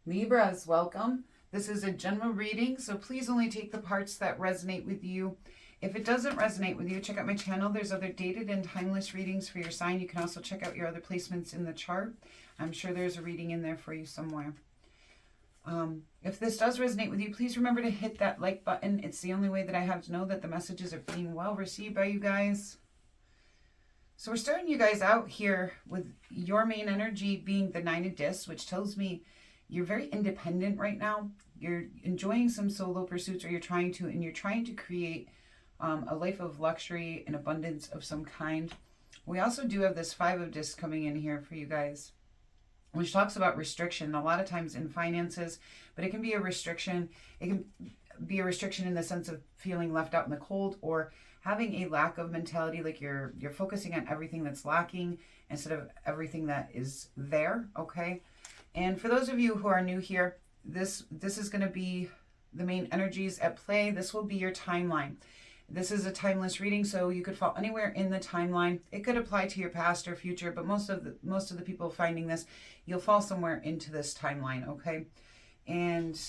Libras, welcome. This is a general reading, so please only take the parts that resonate with you. If it doesn't resonate with you, check out my channel. There's other dated and timeless readings for your sign. You can also check out your other placements in the chart. I'm sure there's a reading in there for you somewhere. If this does resonate with you, please remember to hit that like button. It's the only way that I have to know that the messages are being well received by you guys. So we're starting you guys out here with your main energy being the Nine of Discs, which tells me you're very independent right now. You're enjoying some solo pursuits, or you're trying to create a life of luxury and abundance of some kind. We also do have this Five of Discs coming in here for you guys, which talks about restriction a lot of times in finances, but it can be a restriction. It can be a restriction in the sense of feeling left out in the cold, or having a lack of mentality, like you're focusing on everything that's lacking instead of everything that is there, okay? And for those of you who are new here, this is going to be the main energies at play. This will be your timeline. This is a timeless reading, so you could fall anywhere in the timeline. It could apply to your past or future, but most of the people finding this, you'll fall somewhere into this timeline, okay? And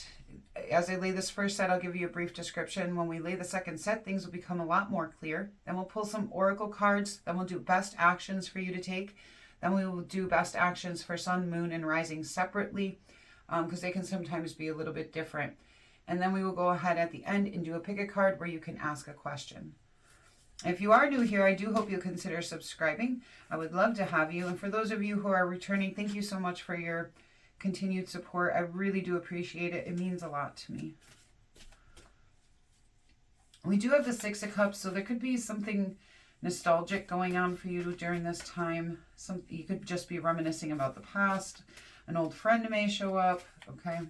as I lay this first set, I'll give you a brief description. When we lay the second set, things will become a lot more clear. Then we'll pull some oracle cards. Then we'll do best actions for you to take. Then we will do best actions for sun, moon, and rising separately, because they can sometimes be a little bit different. And then we will go ahead at the end and do a pick a card where you can ask a question. If you are new here, I do hope you'll consider subscribing. I would love to have you. And for those of you who are returning, thank you so much for your continued support. I really do appreciate it. It means a lot to me. We do have the Six of Cups, so there could be something nostalgic going on for you during this time. You could just be reminiscing about the past. An old friend may show up, okay?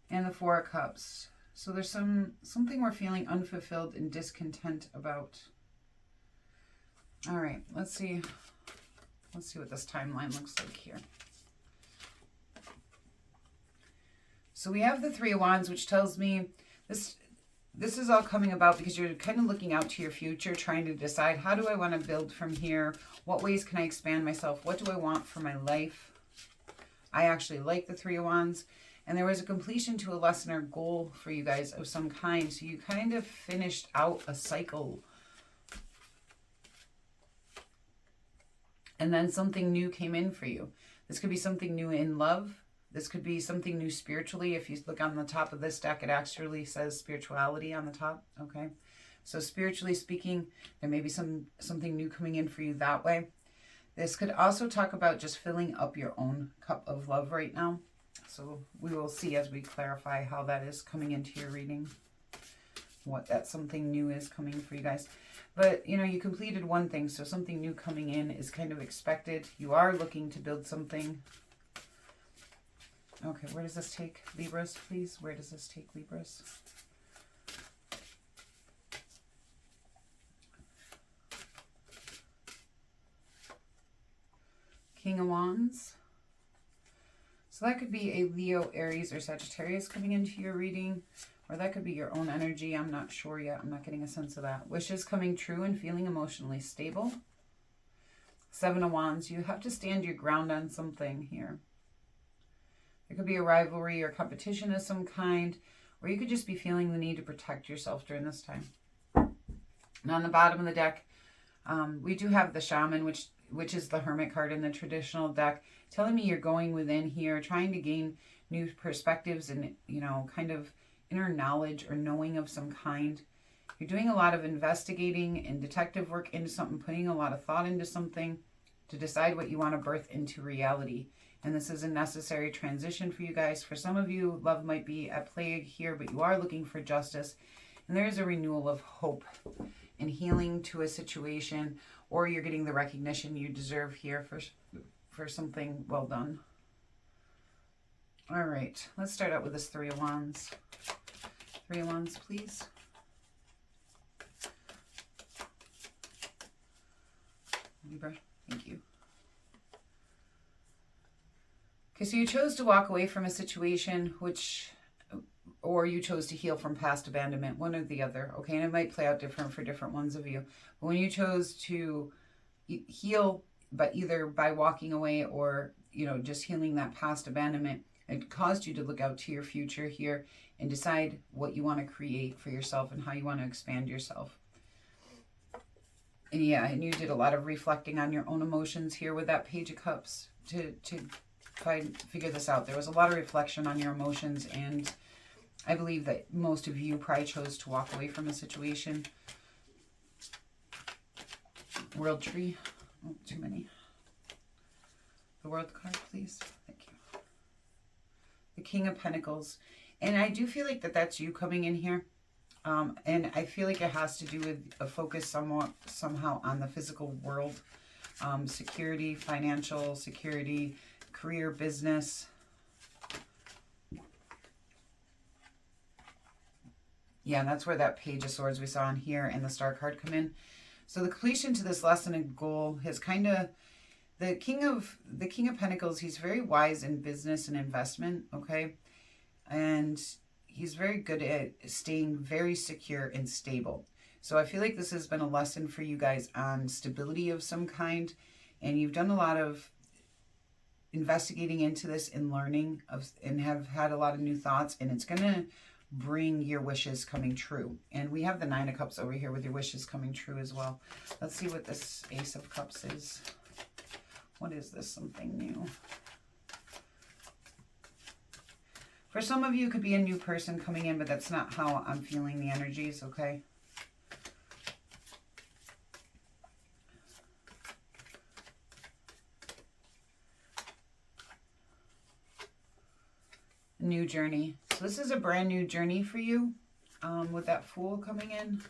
And the Four of Cups. So there's something we're feeling unfulfilled and discontent about. All right, let's see what this timeline looks like here. So we have the Three of Wands, which tells me this is all coming about because you're kind of looking out to your future, trying to decide, how do I want to build from here? What ways can I expand myself? What do I want for my life? I actually like the Three of Wands. And there was a completion to a lesson or goal for you guys of some kind. So you kind of finished out a cycle. And then something new came in for you. This could be something new in love. This could be something new spiritually. If you look on the top of this deck, it actually says spirituality on the top. Okay. So spiritually speaking, there may be something new coming in for you that way. This could also talk about just filling up your own cup of love right now. So we will see as we clarify how that is coming into your reading, what that something new is coming for you guys. But, you know, you completed one thing, so something new coming in is kind of expected. You are looking to build something. Okay, where does this take Libras, please? Where does this take Libras? King of Wands. So that could be a Leo, Aries, or Sagittarius coming into your reading. Or that could be your own energy. I'm not sure yet. I'm not getting a sense of that. Wishes coming true and feeling emotionally stable. Seven of Wands. You have to stand your ground on something here. There could be a rivalry or competition of some kind. Or you could just be feeling the need to protect yourself during this time. And on the bottom of the deck, we do have the Shaman, which is the Hermit card in the traditional deck, telling me you're going within here, trying to gain new perspectives and, you know, kind of inner knowledge or knowing of some kind. You're doing a lot of investigating and detective work into something, putting a lot of thought into something to decide what you want to birth into reality. And this is a necessary transition for you guys. For some of you, love might be at play here, but you are looking for justice. And there is a renewal of hope and healing to a situation, or you're getting the recognition you deserve here for something well done. All right, let's start out with this Three of Wands. Three of Wands, please. Libra, thank you. Okay, so you chose to walk away from a situation or you chose to heal from past abandonment, one or the other, okay? And it might play out different for different ones of you. But when you chose to heal but either by walking away or, you know, just healing that past abandonment, it caused you to look out to your future here and decide what you want to create for yourself and how you want to expand yourself. And yeah, and you did a lot of reflecting on your own emotions here with that Page of Cups to figure this out. There was a lot of reflection on your emotions, and I believe that most of you probably chose to walk away from a situation. World Tree. Oh, too many. The World card, please. Thank you. The King of Pentacles. And I do feel like that's you coming in here. And I feel like it has to do with a focus somehow on the physical world. Security, financial security, career, business. Yeah, and that's where that Page of Swords we saw in here and the Star card come in. So the completion to this lesson and goal has kind of, the King of Pentacles, he's very wise in business and investment, okay? And he's very good at staying very secure and stable. So I feel like this has been a lesson for you guys on stability of some kind. And you've done a lot of investigating into this and learning and have had a lot of new thoughts. And it's going to bring your wishes coming true. And we have the Nine of Cups over here with your wishes coming true as well. Let's see what this Ace of Cups is. What is this? Something new. For some of you, it could be a new person coming in, but that's not how I'm feeling the energies, okay? New journey. So this is a brand new journey for you with that Fool coming in.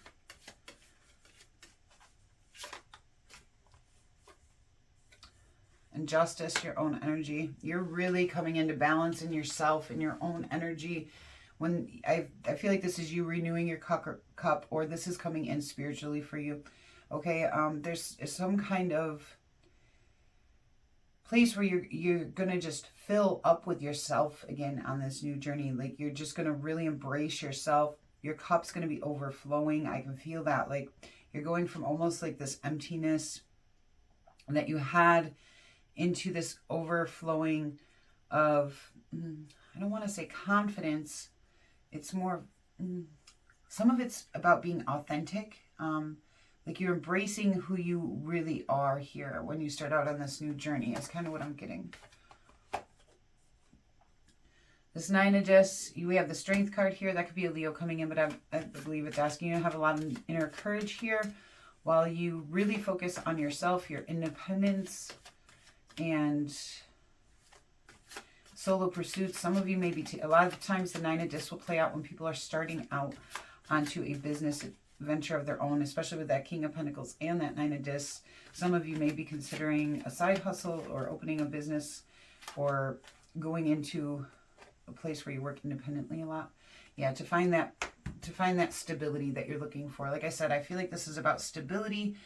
And Justice, your own energy. You're really coming into balance in yourself and your own energy. When I feel like this is you renewing your cup, or this is coming in spiritually for you. Okay, there's some kind of place where you're gonna just fill up with yourself again on this new journey. Like you're just gonna really embrace yourself. Your cup's gonna be overflowing. I can feel that. Like you're going from almost like this emptiness that you had into this overflowing of, I don't want to say confidence. It's more, some of it's about being authentic. Like you're embracing who you really are here when you start out on this new journey. It's kind of what I'm getting. This Nine of Discs, we have the Strength card here. That could be a Leo coming in, but I believe it's asking you to have a lot of inner courage here while you really focus on yourself, your independence, and solo pursuits. Some of you maybe, a lot of times the Nine of Discs will play out when people are starting out onto a business venture of their own, especially with that King of Pentacles and that Nine of Discs. Some of you may be considering a side hustle or opening a business or going into a place where you work independently a lot. Yeah, to find that stability that you're looking for. Like I said, I feel like this is about stability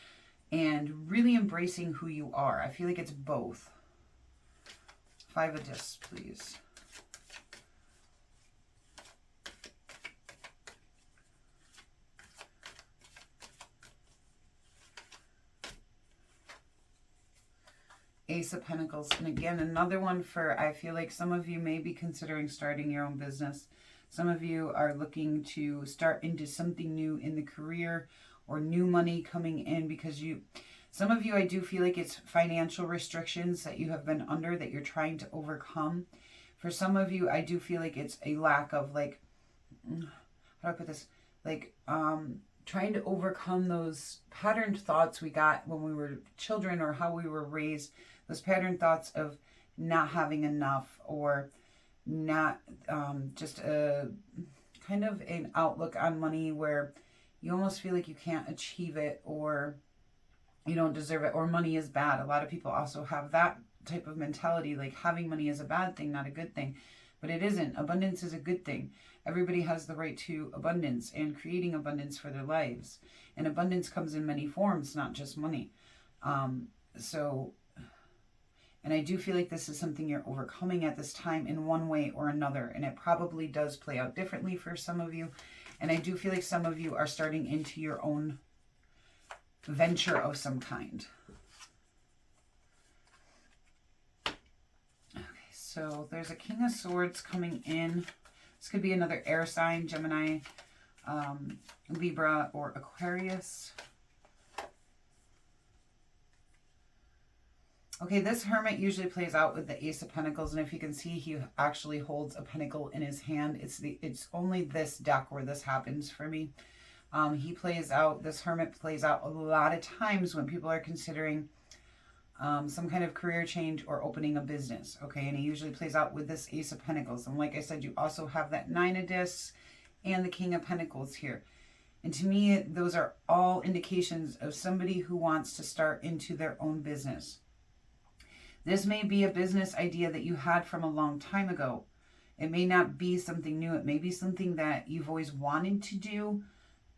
and really embracing who you are. I feel like it's both. Five of Discs, please. Ace of Pentacles. And again, another one for, I feel like some of you may be considering starting your own business. Some of you are looking to start into something new in the career, or new money coming in because some of you, I do feel like it's financial restrictions that you have been under that you're trying to overcome. For some of you, I do feel like it's a lack of, like, how do I put this? Like, trying to overcome those patterned thoughts we got when we were children, or how we were raised. Those patterned thoughts of not having enough, or not, just a kind of an outlook on money where you almost feel like you can't achieve it, or you don't deserve it, or money is bad. A lot of people also have that type of mentality, like having money is a bad thing, not a good thing. But it isn't. Abundance is a good thing. Everybody has the right to abundance and creating abundance for their lives. And abundance comes in many forms, not just money. And I do feel like this is something you're overcoming at this time in one way or another. And it probably does play out differently for some of you. And I do feel like some of you are starting into your own venture of some kind. So there's a King of Swords coming in. This could be another air sign, Gemini, Libra, or Aquarius. Okay, this Hermit usually plays out with the Ace of Pentacles, and if you can see, he actually holds a pentacle in his hand. It's only this deck where this happens for me. This Hermit plays out a lot of times when people are considering some kind of career change or opening a business, okay? And he usually plays out with this Ace of Pentacles. And like I said, you also have that Nine of Discs and the King of Pentacles here. And to me, those are all indications of somebody who wants to start into their own business. This may be a business idea that you had from a long time ago. It may not be something new. It may be something that you've always wanted to do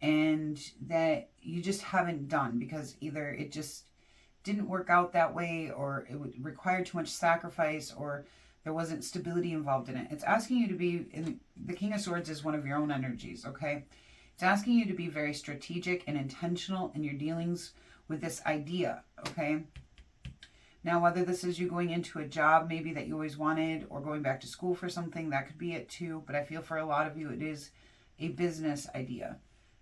and that you just haven't done because either it just didn't work out that way, or it would require too much sacrifice, or there wasn't stability involved in it. It's asking you to be, the King of Swords is one of your own energies, okay? It's asking you to be very strategic and intentional in your dealings with this idea, okay? Now, whether this is you going into a job maybe that you always wanted, or going back to school for something, that could be it too. But I feel for a lot of you, it is a business idea,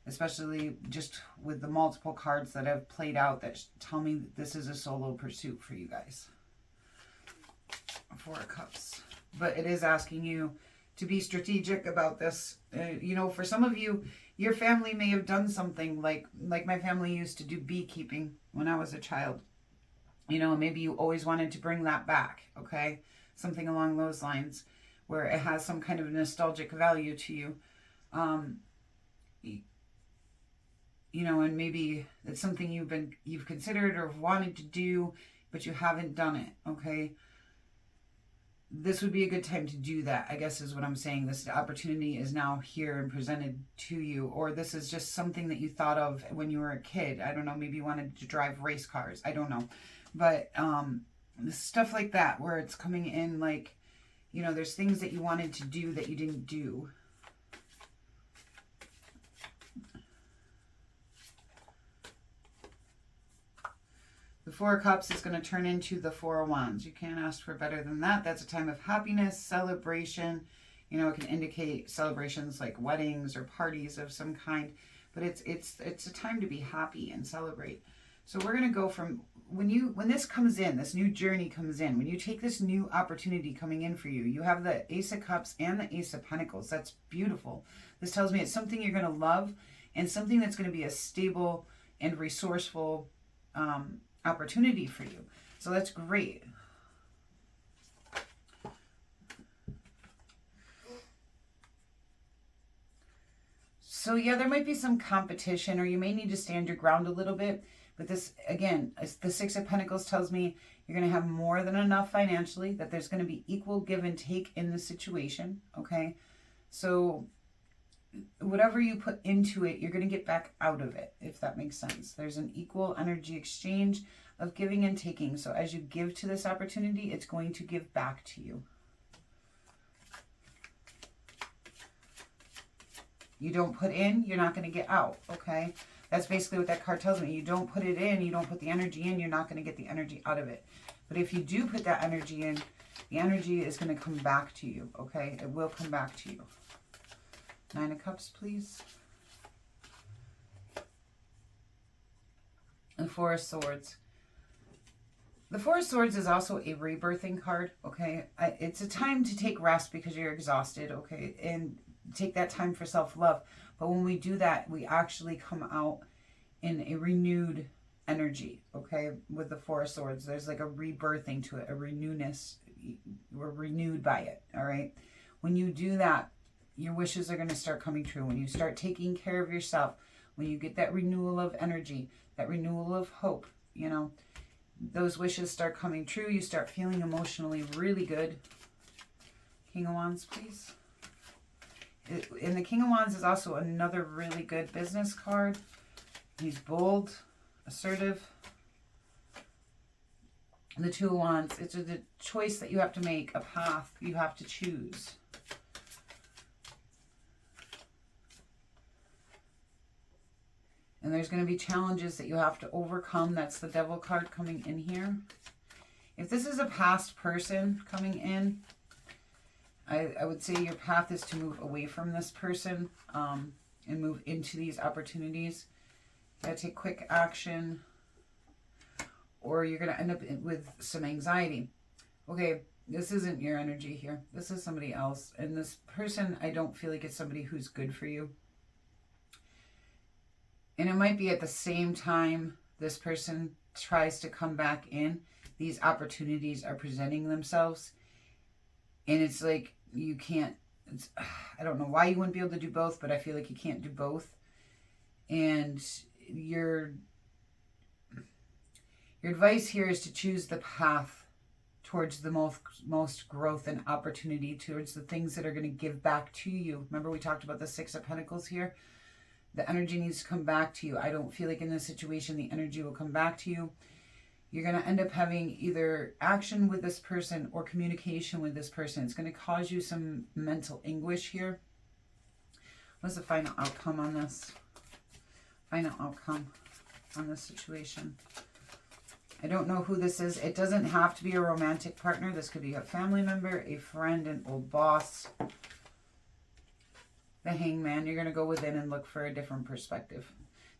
especially just with the multiple cards that have played out that tell me that this is a solo pursuit for you guys. Four of Cups. But it is asking you to be strategic about this. You know, for some of you, your family may have done something like my family used to do beekeeping when I was a child. You know, maybe you always wanted to bring that back, okay? Something along those lines where it has some kind of nostalgic value to you. You know, and maybe it's something you've considered or wanted to do, but you haven't done it, okay? This would be a good time to do that, I guess is what I'm saying. This opportunity is now here and presented to you, or this is just something that you thought of when you were a kid. I don't know, maybe you wanted to drive race cars. I don't know. But stuff like that where it's coming in like, you know, there's things that you wanted to do that you didn't do. The Four of Cups is going to turn into the Four of Wands. You can't ask for better than that. That's a time of happiness, celebration. You know, it can indicate celebrations like weddings or parties of some kind. But it's a time to be happy and celebrate. So we're going to go from when this comes in, this new journey comes in, when you take this new opportunity coming in for you, you have the Ace of Cups and the Ace of Pentacles. That's beautiful. This tells me it's something you're going to love and something that's going to be a stable and resourceful opportunity for you. So that's great. So yeah, there might be some competition, or you may need to stand your ground a little bit. But this, again, the Six of Pentacles tells me you're going to have more than enough financially, that there's going to be equal give and take in the situation, okay? So whatever you put into it, you're going to get back out of it, if that makes sense. There's an equal energy exchange of giving and taking. So as you give to this opportunity, it's going to give back to you. You don't put in, you're not going to get out, okay? That's basically what that card tells me. You don't put it in, you don't put the energy in, you're not going to get the energy out of it. But if you do put that energy in, the energy is going to come back to you, okay? It will come back to you. Nine of Cups, please. And Four of Swords. The Four of Swords is also a rebirthing card, okay? It's a time to take rest because you're exhausted, okay? And take that time for self-love. But when we do that, we actually come out in a renewed energy, okay? With the Four of Swords, there's like a rebirthing to it, a renewness. We're renewed by it, all right? When you do that, your wishes are going to start coming true. When you start taking care of yourself, when you get that renewal of energy, that renewal of hope, you know, those wishes start coming true. You start feeling emotionally really good. King of Wands, please. And the King of Wands is also another really good business card. He's bold, assertive. And the Two of Wands, it's a choice that you have to make, a path you have to choose. And there's going to be challenges that you have to overcome. That's the Devil card coming in here. If this is a past person coming in, I would say your path is to move away from this person and move into these opportunities. You gotta take quick action, or you're gonna end up with some anxiety. Okay, this isn't your energy here. This is somebody else. And this person, I don't feel like it's somebody who's good for you. And it might be at the same time this person tries to come back in, these opportunities are presenting themselves. And it's like you can't, I don't know why you wouldn't be able to do both, but I feel like you can't do both. And your advice here is to choose the path towards the most growth and opportunity, towards the things that are going to give back to you. Remember we talked about the Six of Pentacles here? The energy needs to come back to you. I don't feel like in this situation the energy will come back to you. You're going to end up having either action with this person or communication with this person. It's going to cause you some mental anguish here. What's the final outcome on this? Final outcome on this situation. I don't know who this is. It doesn't have to be a romantic partner. This could be a family member, a friend, an old boss. The Hangman, you're going to go within and look for a different perspective.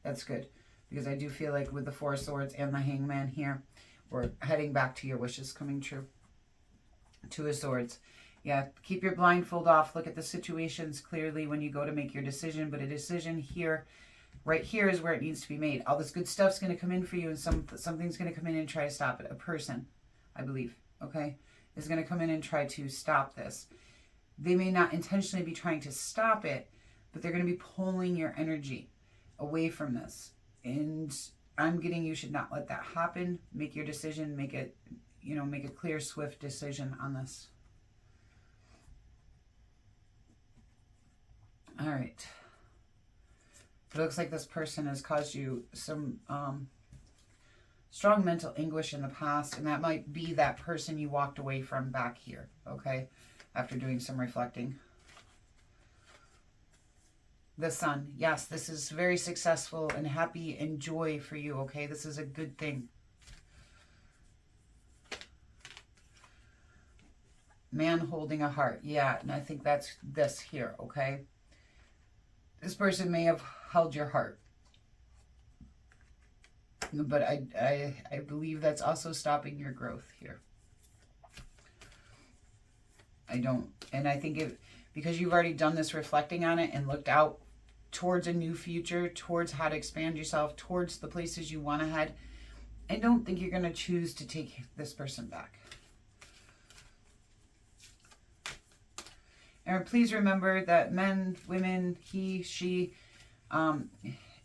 That's good. Because I do feel like with the Four of Swords and the Hangman here, we're heading back to your wishes coming true. Two of Swords. Yeah, keep your blindfold off. Look at the situations clearly when you go to make your decision. But a decision here, right here is where it needs to be made. All this good stuff's going to come in for you, and something's going to come in and try to stop it. A person, I believe, okay, is going to come in and try to stop this. They may not intentionally be trying to stop it, but they're going to be pulling your energy away from this. And I'm getting you should not let that happen. Make your decision. Make it, make a clear, swift decision on this. All right. It looks like this person has caused you some strong mental anguish in the past, and that might be that person you walked away from back here, okay? After doing some reflecting. The Sun. Yes, this is very successful and happy and joy for you, okay? This is a good thing. Man holding a heart. Yeah, and I think that's this here, okay? This person may have held your heart. But I believe that's also stopping your growth here. And I think because you've already done this reflecting on it and looked out towards a new future, towards how to expand yourself, towards the places you want to head, I don't think you're going to choose to take this person back. And please remember that men, women, he, she,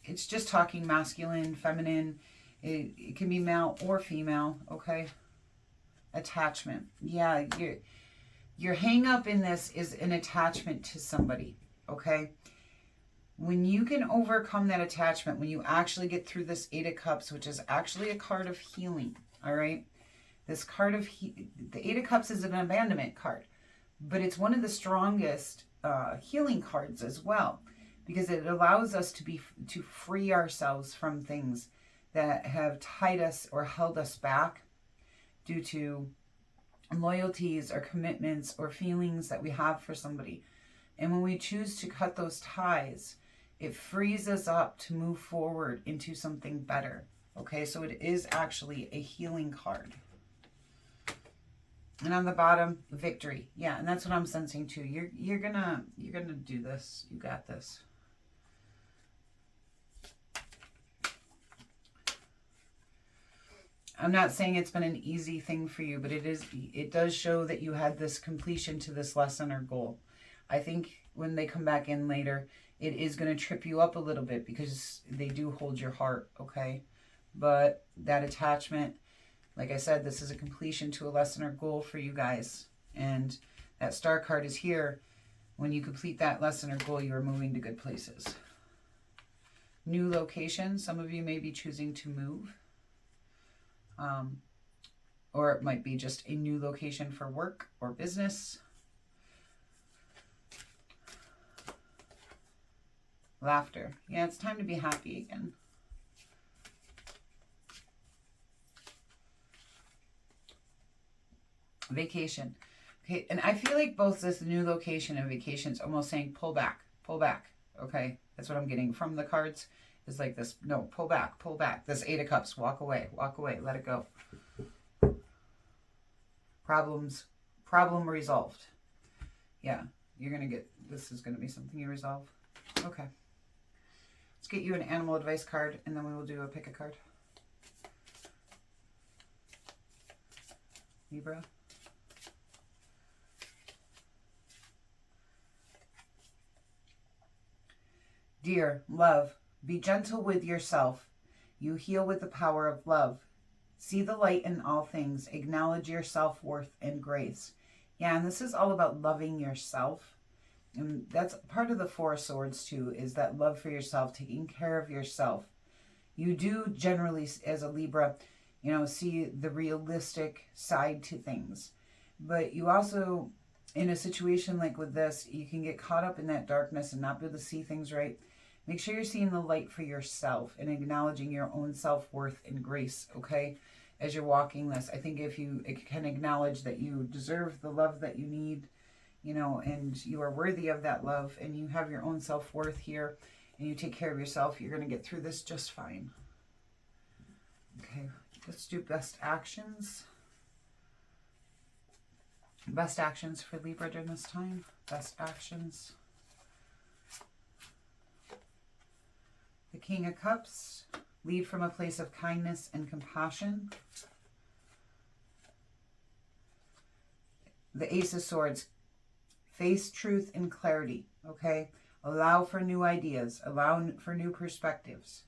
it's just talking masculine, feminine. It can be male or female, okay? Attachment. Yeah, your hang up in this is an attachment to somebody, okay? When you can overcome that attachment, when you actually get through this Eight of Cups, which is actually a card of healing, all right? This card of the Eight of Cups is an abandonment card, but it's one of the strongest healing cards as well, because it allows us to free ourselves from things that have tied us or held us back due to loyalties or commitments or feelings that we have for somebody. And when we choose to cut those ties, it frees us up to move forward into something better. Okay, so it is actually a healing card. And on the bottom, victory. Yeah, and that's what I'm sensing too. You're gonna do this. You got this. I'm not saying it's been an easy thing for you, but it does show that you had this completion to this lesson or goal. I think when they come back in later, it is going to trip you up a little bit because they do hold your heart, okay? But that attachment, like I said, this is a completion to a lesson or goal for you guys. And that star card is here. When you complete that lesson or goal, you are moving to good places. New location. Some of you may be choosing to move. Or it might be just a new location for work or business. Laughter. Yeah, it's time to be happy again. Vacation. Okay, and I feel like both this new location and vacation is almost saying pull back, okay? That's what I'm getting from the cards, is like this, no, pull back, this Eight of Cups, walk away, let it go. Problem resolved. Yeah, you're going to get, this is going to be something you resolve. Okay. Let's get you an animal advice card, and then we will do a pick a card. Libra. Dear love, be gentle with yourself. You heal with the power of love. See the light in all things. Acknowledge your self-worth and grace. Yeah, and this is all about loving yourself. And that's part of the Four of Swords too, is that love for yourself, taking care of yourself. You do generally, as a Libra, you know, see the realistic side to things. But you also, in a situation like with this, you can get caught up in that darkness and not be able to see things right. Make sure you're seeing the light for yourself and acknowledging your own self-worth and grace, okay? As you're walking this, I think if you can acknowledge that you deserve the love that you need, you know, and you are worthy of that love, and you have your own self-worth here, and you take care of yourself, you're going to get through this just fine. Okay, let's do best actions. Best actions for Libra during this time. Best actions. The King of Cups. Lead from a place of kindness and compassion. The Ace of Swords. Face truth and clarity, okay? Allow for new ideas. Allow for new perspectives.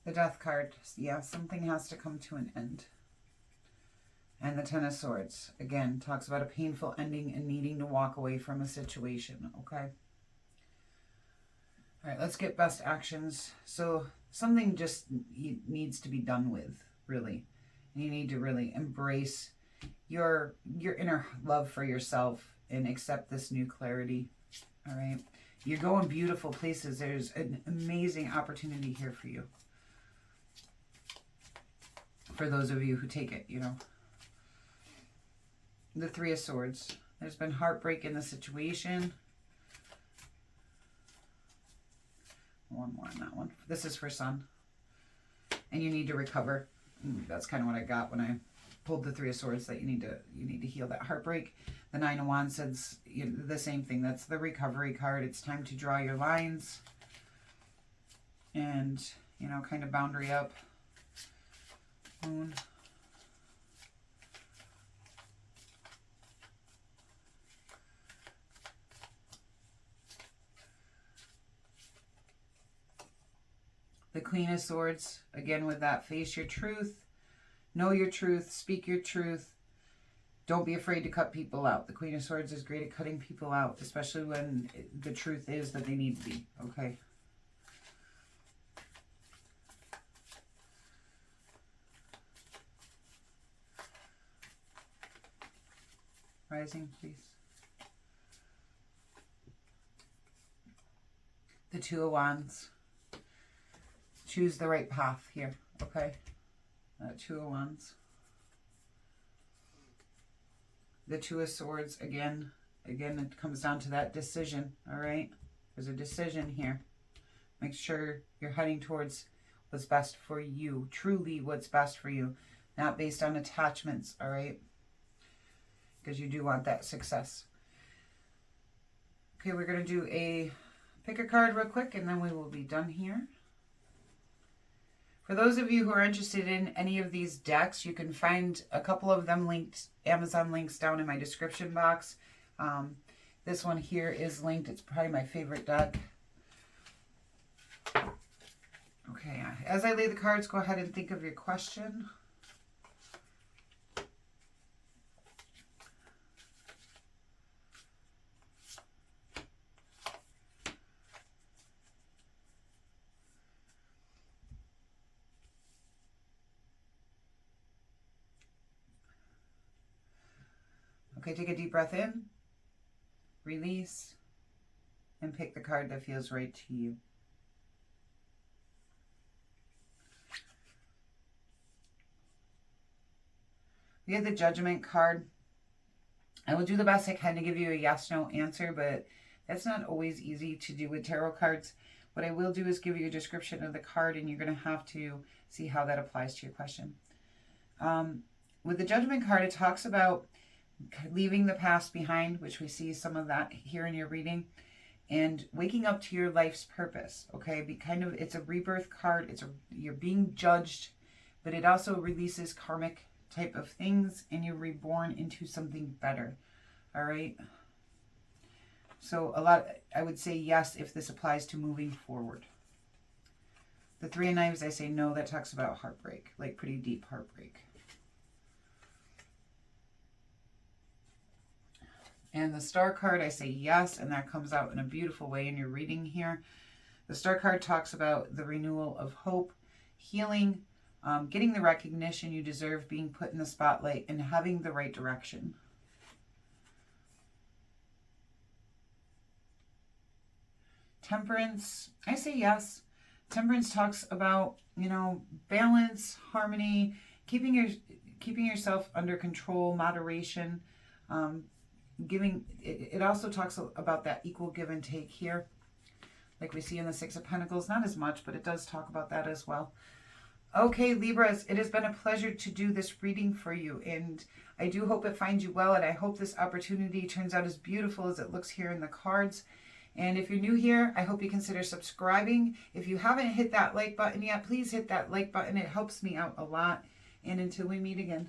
The Death card, yeah, something has to come to an end. And the Ten of Swords, again, talks about a painful ending and needing to walk away from a situation, okay? All right, let's get best actions. So something just needs to be done with, really. And you need to really embrace your inner love for yourself and accept this new clarity, all right? You're going beautiful places. There's an amazing opportunity here for you. For those of you who take it, you know. The Three of Swords. There's been heartbreak in the situation. One more on that one. This is for Sun. And you need to recover. That's kind of what I got when I pulled the Three of Swords, that you need to heal that heartbreak. The Nine of Wands says the same thing. That's the recovery card. It's time to draw your lines and, you know, kind of boundary up. Moon. The Queen of Swords, again with that, face your truth, know your truth, speak your truth. Don't be afraid to cut people out. The Queen of Swords is great at cutting people out, especially when the truth is that they need to be, okay? Rising, please. The Two of Wands. Choose the right path here, okay? Two of Wands. The Two of Swords, again, it comes down to that decision, all right? There's a decision here. Make sure you're heading towards what's best for you, truly what's best for you, not based on attachments, all right? Because you do want that success. Okay, we're going to do a pick a card real quick, and then we will be done here. For those of you who are interested in any of these decks, you can find a couple of them linked, Amazon links down in my description box. This one here is linked. It's probably my favorite deck. Okay, as I lay the cards, go ahead and think of your question. Okay, take a deep breath in. release, and pick the card that feels right to you. We have the Judgment card. I will do the best I can to give you a yes/no answer, but that's not always easy to do with tarot cards. What I will do is give you a description of the card, and you're going to have to see how that applies to your question. With the Judgment card, it talks about leaving the past behind, which we see some of that here in your reading, and waking up to your life's purpose. Okay, it's a rebirth card. You're being judged, but it also releases karmic type of things, and you're reborn into something better. All right, so I would say yes if this applies to moving forward. The Three of Knives, I say no. That talks about heartbreak, like pretty deep heartbreak. And the Star card, I say yes, and that comes out in a beautiful way in your reading here. The Star card talks about the renewal of hope, healing, getting the recognition you deserve, being put in the spotlight, and having the right direction. Temperance, I say yes. Temperance talks about, balance, harmony, keeping yourself under control, moderation, it also talks about that equal give and take here, like we see in the Six of Pentacles. Not as much, but it does talk about that as well. Okay, Libras, it has been a pleasure to do this reading for you, and I do hope it finds you well, and I hope this opportunity turns out as beautiful as it looks here in the cards. And if you're new here, I hope you consider subscribing. If you haven't hit that like button yet, please hit that like button. It helps me out a lot. And until we meet again.